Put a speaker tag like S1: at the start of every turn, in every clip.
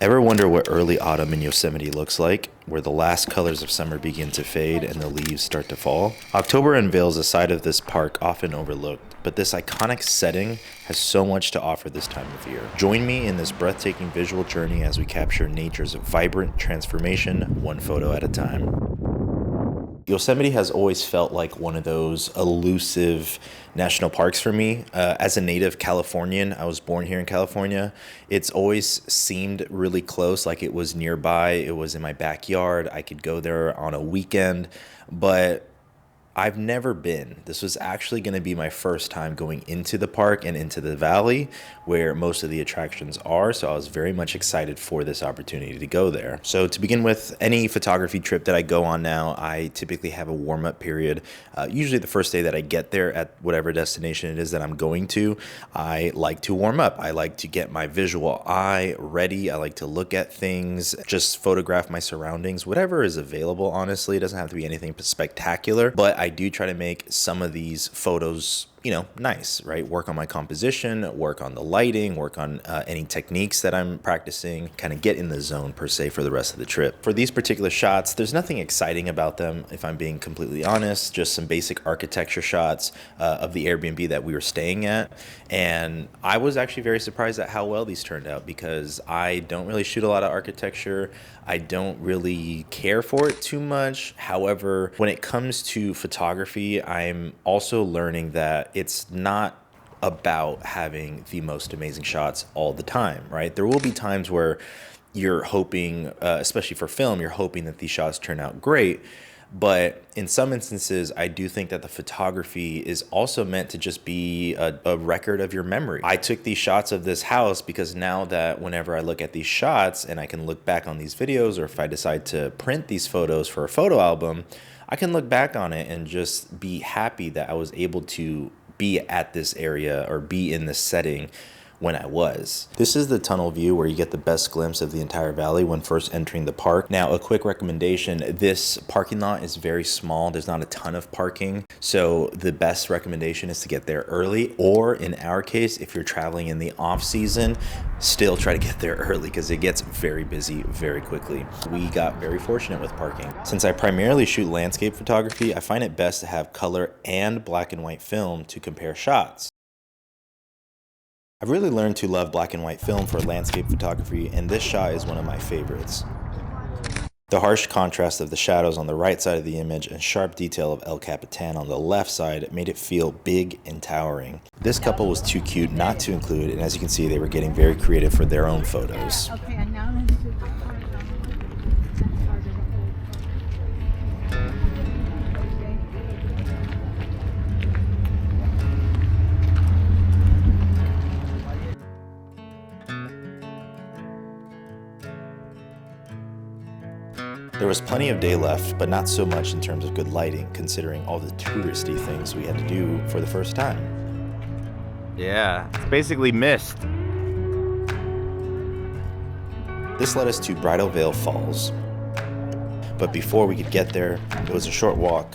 S1: Ever wonder what early autumn in Yosemite looks like, where the last colors of summer begin to fade and the leaves start to fall? October unveils a side of this park often overlooked, but this iconic setting has so much to offer this time of year. Join me in this breathtaking visual journey as we capture nature's vibrant transformation, one photo at a time. Yosemite has always felt like one of those elusive national parks for me. As a native Californian, I was born here in California. It's always seemed really close, like it was nearby. It was in my backyard. I could go there on a weekend, but I've never been. This was actually going to be my first time going into the park and into the valley where most of the attractions are. So I was very much excited for this opportunity to go there. So to begin with, any photography trip that I go on now, I typically have a warm-up period. Usually the first day that I get there at whatever destination it is that I'm going to, I like to warm up. I like to get my visual eye ready. I like to look at things, just photograph my surroundings, whatever is available, honestly. It doesn't have to be anything spectacular, but I do try to make some of these photos, nice, right? Work on my composition, work on the lighting, work on any techniques that I'm practicing, kind of get in the zone per se for the rest of the trip. For these particular shots, there's nothing exciting about them, if I'm being completely honest, just some basic architecture shots of the Airbnb that we were staying at. And I was actually very surprised at how well these turned out because I don't really shoot a lot of architecture. I don't really care for it too much. However, when it comes to photography, I'm also learning that it's not about having the most amazing shots all the time, right? There will be times where you're hoping, especially for film, you're hoping that these shots turn out great. But in some instances, I do think that the photography is also meant to just be a record of your memory. I took these shots of this house because now that whenever I look at these shots and I can look back on these videos, or if I decide to print these photos for a photo album, I can look back on it and just be happy that I was able to be at this area or be in this setting when I was. This is the tunnel view where you get the best glimpse of the entire valley when first entering the park. Now, a quick recommendation, this parking lot is very small. There's not a ton of parking. So the best recommendation is to get there early, or in our case, if you're traveling in the off season, still try to get there early because it gets very busy very quickly. We got very fortunate with parking. Since I primarily shoot landscape photography, I find it best to have color and black and white film to compare shots. I've really learned to love black and white film for landscape photography, and this shot is one of my favorites. The harsh contrast of the shadows on the right side of the image and sharp detail of El Capitan on the left side made it feel big and towering. This couple was too cute not to include, and as you can see, they were getting very creative for their own photos. There was plenty of day left, but not so much in terms of good lighting, considering all the touristy things we had to do for the first time.
S2: Yeah, it's basically mist.
S1: This led us to Bridal Veil Falls. But before we could get there, it was a short walk,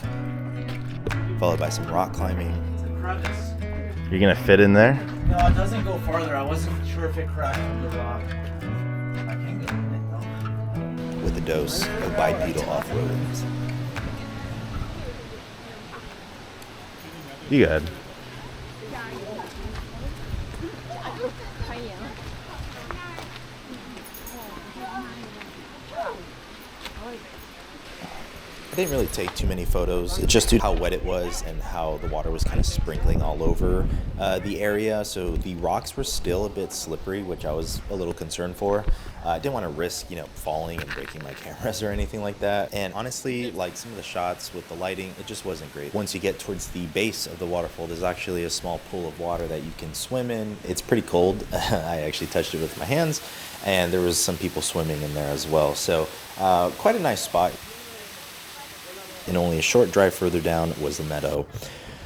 S1: followed by some rock climbing.
S3: It's a crevice.
S2: You're gonna fit in there?
S3: No, it doesn't go farther. I wasn't sure if it cracked from the rock. I can go in it though.
S1: With a dose of bipedal off-roading.
S2: You good?
S1: I didn't really take too many photos, just due to how wet it was and how the water was kind of sprinkling all over the area. So the rocks were still a bit slippery, which I was a little concerned for. I didn't want to risk, falling and breaking my cameras or anything like that. And honestly, like some of the shots with the lighting, it just wasn't great. Once you get towards the base of the waterfall, there's actually a small pool of water that you can swim in. It's pretty cold. I actually touched it with my hands, and there was some people swimming in there as well. So quite a nice spot. And only a short drive further down was the meadow.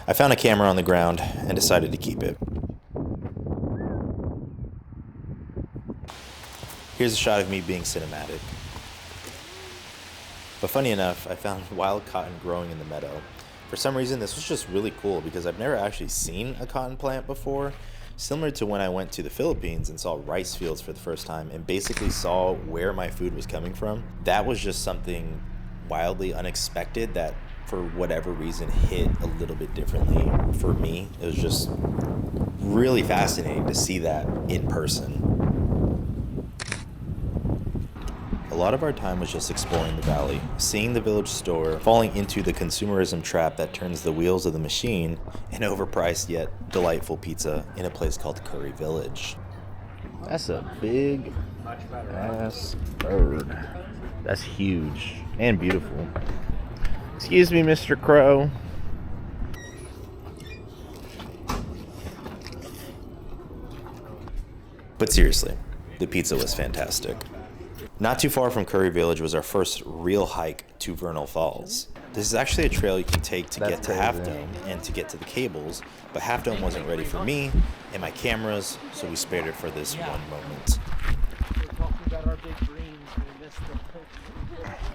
S1: I found a camera on the ground and decided to keep it. Here's a shot of me being cinematic. But funny enough, I found wild cotton growing in the meadow. For some reason, this was just really cool because I've never actually seen a cotton plant before. Similar to when I went to the Philippines and saw rice fields for the first time and basically saw where my food was coming from, that was just something wildly unexpected that for whatever reason hit a little bit differently for me. It was just really fascinating to see that in person. A lot of our time was just exploring the valley, seeing the village store, falling into the consumerism trap that turns the wheels of the machine, and overpriced yet delightful pizza in a place called Curry Village.
S2: That's a big ass bird. That's huge and beautiful. Excuse me, Mr. Crow.
S1: But seriously, the pizza was fantastic. Not too far from Curry Village was our first real hike to Vernal Falls. This is actually a trail you can take to get to Half Dome and to get to the cables, but Half Dome wasn't ready for me and my cameras, so we spared it for this one moment.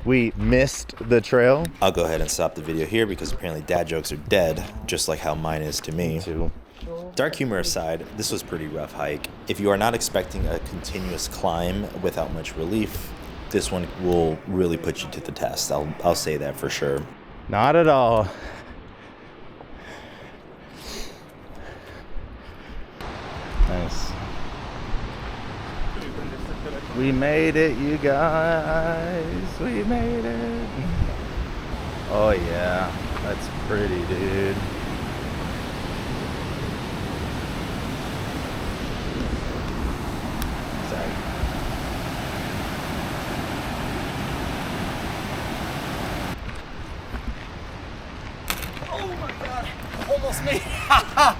S2: We missed the trail.
S1: I'll go ahead and stop the video here because apparently dad jokes are dead, just like how mine is to me.
S2: Too.
S1: Dark humor aside, this was a pretty rough hike. If you are not expecting a continuous climb without much relief, this one will really put you to the test. I'll say that for sure.
S2: Not at all. Nice. We made it, you guys. We made it. Oh yeah, that's pretty, dude. Sorry.
S3: Oh my god, almost made it.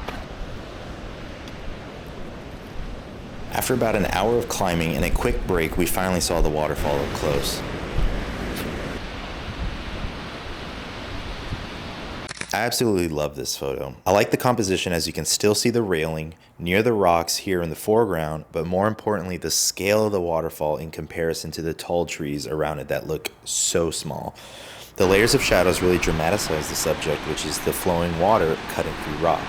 S1: After about an hour of climbing and a quick break, we finally saw the waterfall up close. I absolutely love this photo. I like the composition as you can still see the railing near the rocks here in the foreground, but more importantly, the scale of the waterfall in comparison to the tall trees around it that look so small. The layers of shadows really dramatize the subject, which is the flowing water cutting through rock.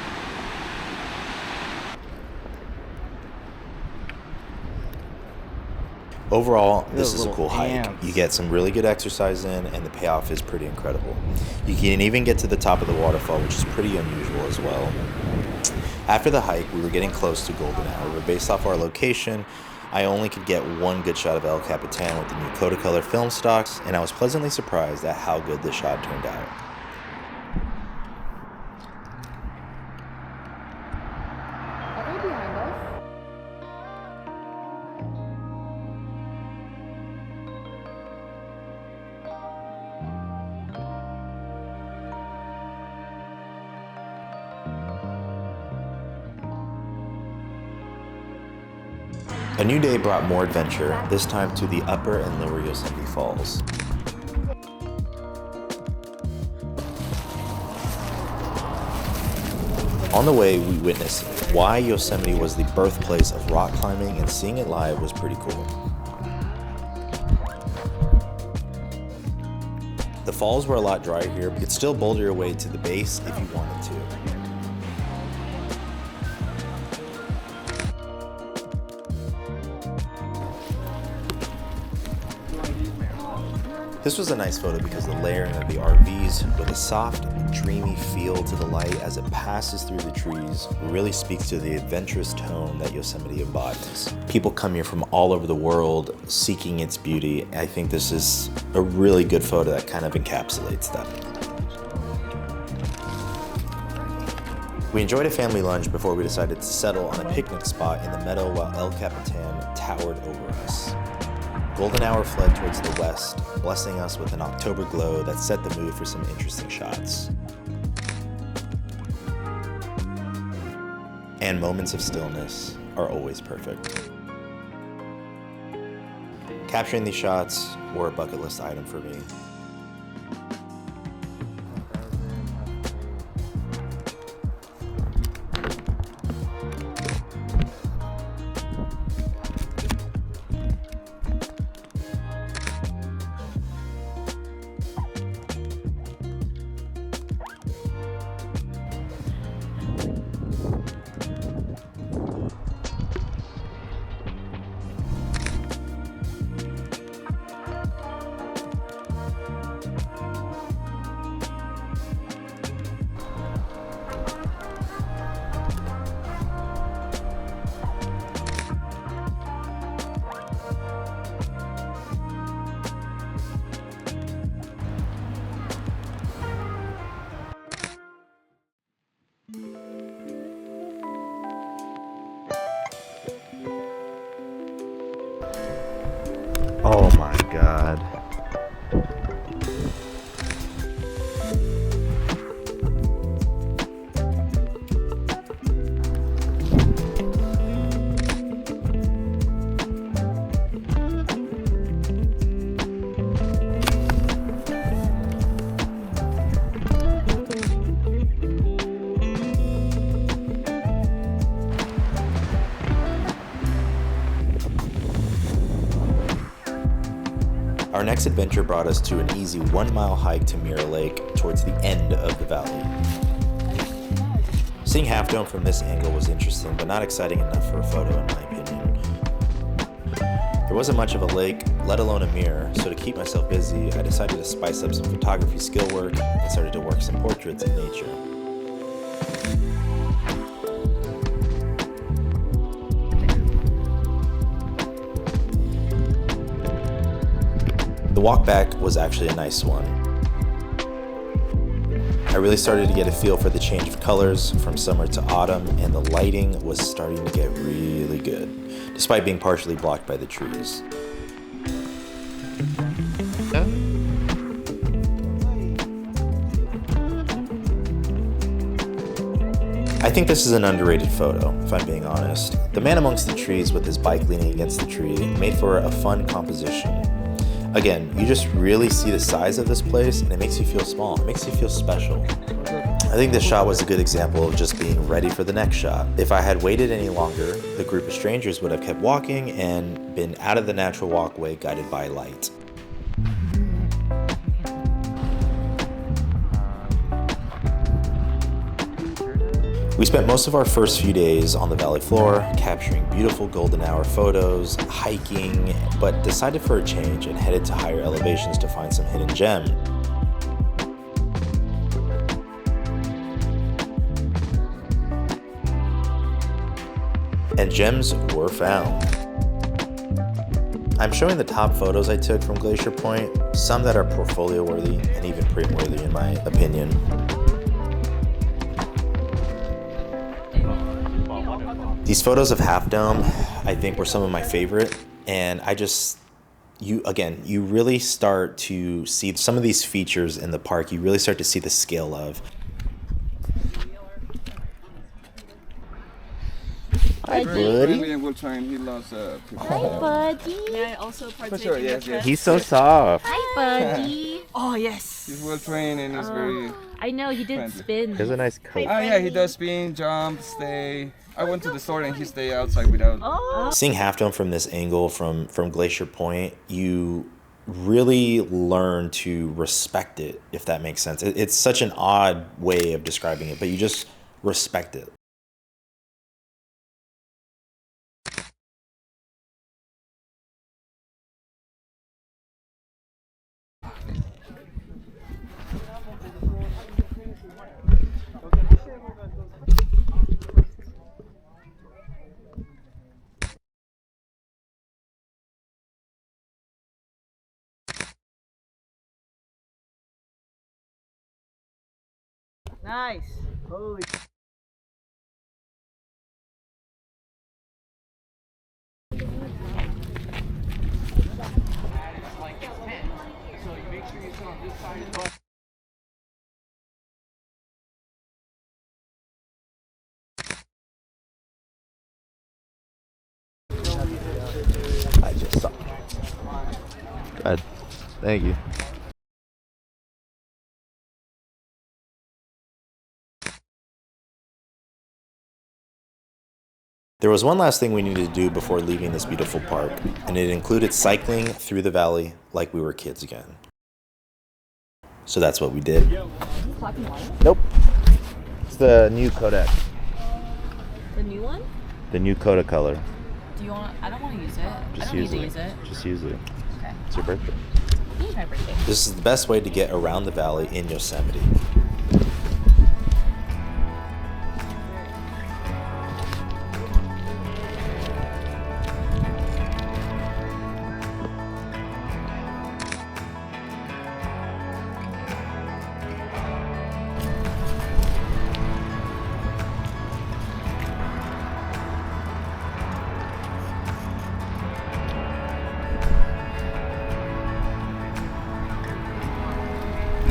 S1: Overall, this is a cool hike. You get some really good exercise in, and the payoff is pretty incredible. You can even get to the top of the waterfall, which is pretty unusual as well. After the hike, we were getting close to golden hour, but based off our location, I only could get one good shot of El Capitan with the new Kodacolor film stocks, and I was pleasantly surprised at how good the shot turned out.
S4: Are they behind us?
S1: A new day brought more adventure, this time to the upper and lower Yosemite Falls. On the way, we witnessed why Yosemite was the birthplace of rock climbing, and seeing it live was pretty cool. The falls were a lot drier here, but you could still boulder your way to the base if you wanted to. This was a nice photo because the layering of the RVs with a soft, dreamy feel to the light as it passes through the trees really speaks to the adventurous tone that Yosemite embodies. People come here from all over the world seeking its beauty. I think this is a really good photo that kind of encapsulates that. We enjoyed a family lunch before we decided to settle on a picnic spot in the meadow while El Capitan towered over us. Golden hour fled towards the west, blessing us with an October glow that set the mood for some interesting shots. And moments of stillness are always perfect. Capturing these shots were a bucket list item for me.
S2: Oh my god.
S1: Our next adventure brought us to an easy 1 mile hike to Mirror Lake towards the end of the valley. Seeing Half Dome from this angle was interesting, but not exciting enough for a photo in my opinion. There wasn't much of a lake, let alone a mirror, so to keep myself busy, I decided to spice up some photography skill work and started to work some portraits in nature. The walk back was actually a nice one. I really started to get a feel for the change of colors from summer to autumn, and the lighting was starting to get really good, despite being partially blocked by the trees. I think this is an underrated photo, if I'm being honest. The man amongst the trees with his bike leaning against the tree made for a fun composition. Again, you just really see the size of this place and it makes you feel small, it makes you feel special. I think this shot was a good example of just being ready for the next shot. If I had waited any longer, the group of strangers would have kept walking and been out of the natural walkway guided by light. We spent most of our first few days on the valley floor, capturing beautiful golden hour photos, hiking, but decided for a change and headed to higher elevations to find some hidden gem. And gems were found. I'm showing the top photos I took from Glacier Point, some that are portfolio worthy and even print worthy in my opinion. These photos of Half Dome, I think, were some of my favorite, and you really start to see some of these features in the park. You really start to see the scale of.
S2: Hi, buddy.
S4: Hi, buddy.
S5: May I also partake
S6: sure,
S5: in the
S6: yes,
S5: trip?
S2: He's so soft.
S4: Hi, buddy.
S5: Oh, yes.
S6: He's well trained and he's very.
S4: I know he did
S6: Friendly.
S4: spin.
S2: He has a nice coat.
S6: Oh yeah, he does spin, jump, stay. I went to the store and he stayed outside without.
S4: Oh.
S1: Seeing Half Dome from this angle, from Glacier Point, you really learn to respect it, if that makes sense. It's such an odd way of describing it, but you just respect it.
S5: Nice.
S2: I just saw. Good. Thank you.
S1: There was one last thing we needed to do before leaving this beautiful park, and it included cycling through the valley like we were kids again. So that's what we did.
S2: Nope. It's the new Kodak.
S5: The new one?
S2: The new Kodak color.
S5: Do you want? I don't want to use it. I
S2: Just
S5: don't need
S2: use
S5: to
S2: it.
S5: use it.
S2: Just use it.
S5: Okay.
S2: It's your birthday.
S5: It's my birthday.
S1: This is the best way to get around the valley in Yosemite.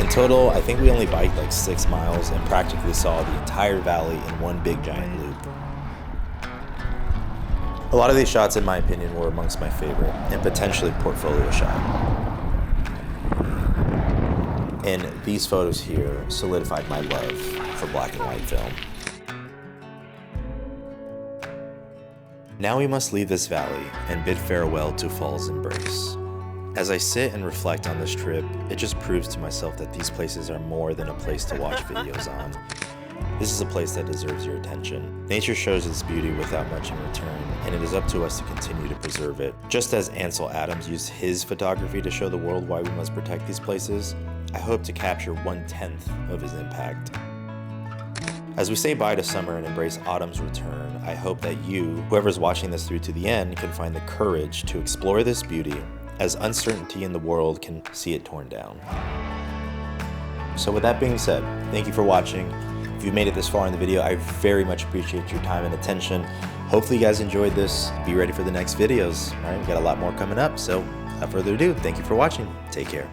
S1: In total, I think we only biked like 6 miles and practically saw the entire valley in one big giant loop. A lot of these shots, in my opinion, were amongst my favorite and potentially portfolio shot. And these photos here solidified my love for black and white film. Now we must leave this valley and bid farewell to fall's embrace. As I sit and reflect on this trip, it just proves to myself that these places are more than a place to watch videos on. This is a place that deserves your attention. Nature shows its beauty without much in return, and it is up to us to continue to preserve it. Just as Ansel Adam used his photography to show the world why we must protect these places, I hope to capture 1/10 of his impact. As we say bye to summer and embrace autumn's return, I hope that you, whoever's watching this through to the end, can find the courage to explore this beauty as uncertainty in the world can see it torn down. So with that being said, thank you for watching. If you made it this far in the video, I very much appreciate your time and attention. Hopefully you guys enjoyed this. Be ready for the next videos. All right, we got a lot more coming up, so without further ado, thank you for watching. Take care.